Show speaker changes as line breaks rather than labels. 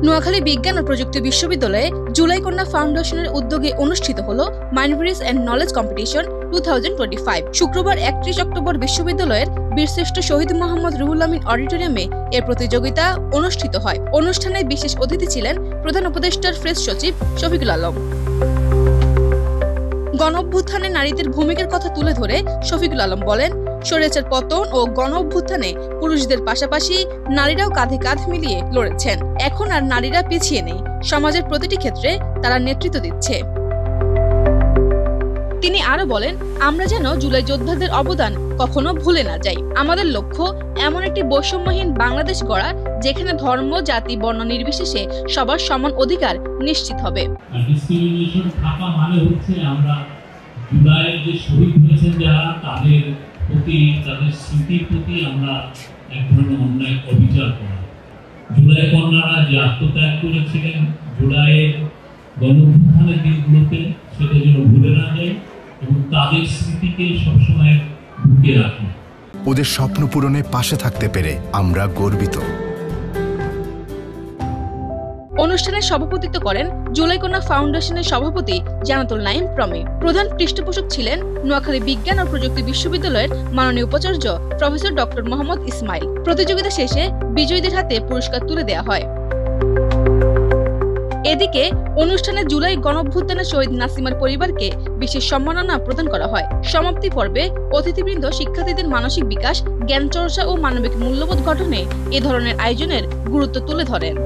নোয়াখালী বিজ্ঞান ও প্রযুক্তি বিশ্ববিদ্যালয়ে জুলাই কন্যা ফাউন্ডেশনের উদ্যোগে অনুষ্ঠিত হলো মাইন্ডব্রিজ এন্ড নলেজ কম্পিটিশন 2025। শুক্রবার 31 অক্টোবর বিশ্ববিদ্যালয়ের বীরশ্রেষ্ঠ শহীদ মোহাম্মদ রুহুল আমিন অডিটোরিয়ামে এর প্রতিযোগিতা অনুষ্ঠিত হয়। অনুষ্ঠানে বিশেষ অতিথি ছিলেন প্রধান উপদেষ্টার প্রেস সচিব শফিকুল আলম। গণঅভ্যুত্থানে নারীদের ভূমিকার কথা তুলে ধরে শফিকুল আলম বলেন, স্বৈরাচার পতন ও গণঅভ্যুত্থানে পুরুষদের পাশাপাশি নারীরাও কাঁধে কাঁধ মিলিয়ে লড়েছেন। এখন আর নারীরা পিছিয়ে নেই, সমাজের প্রতিটি ক্ষেত্রে তারা নেতৃত্ব দিচ্ছে। তিনি আরো বলেন, আমরা যেন জুলাই যোদ্ধাদের অবদান কখনো ভুলে না যাই। আমাদের লক্ষ্য এমন একটি বৈষম্যহীন বাংলাদেশ গড়া, যেখানে ধর্ম, জাতি, বর্ণ নির্বিশেষে সবার সমান অধিকার নিশ্চিত হবে।
ডিসক্রিমিনেশন থাকা মানে হচ্ছে আমরা জুলাইয়ের যে শহীদ হয়েছেন যারা, তাদের প্রতি, তাদের স্মৃতির প্রতি আমরা এক ধরনের অন্যায় অবিচার করা। জুলাই কন্যারা যে আত্মত্যাগ করেছিলেন জুলাইয়ের গণঅভ্যুত্থানের দিনগুলোতে, সেটা যেন ভুলে না যায় এবং তাদের স্মৃতিকে সবসময় বুকে রাখি।
ওদের স্বপ্ন পূরণে পাশে থাকতে পেরে আমরা গর্বিত।
অনুষ্ঠানে সভাপতিত্ব করেন জুলাই কন্যা ফাউন্ডেশনের সভাপতি জানাতুল নাইম প্রমে। প্রধান পৃষ্ঠপোষক ছিলেন নোয়াখালী বিজ্ঞান ও প্রযুক্তি বিশ্ববিদ্যালয়ের মাননীয় উপাচার্য প্রফেসর ডক্টর মোহাম্মদ ইসমাইল। প্রতিযোগিতা শেষে বিজয়ীদের হাতে পুরস্কার তুলে দেওয়া হয়। এদিকে অনুষ্ঠানে জুলাই গণঅভ্যুত্থানের শহীদ নাসিমার পরিবারকে বিশেষ সম্মাননা প্রদান করা হয়। সমাপ্তি পর্বে অতিথিবৃন্দ শিক্ষার্থীদের মানসিক বিকাশ, জ্ঞান চর্চা ও মানবিক মূল্যবোধ গঠনে এ ধরনের আয়োজনের গুরুত্ব তুলে ধরেন।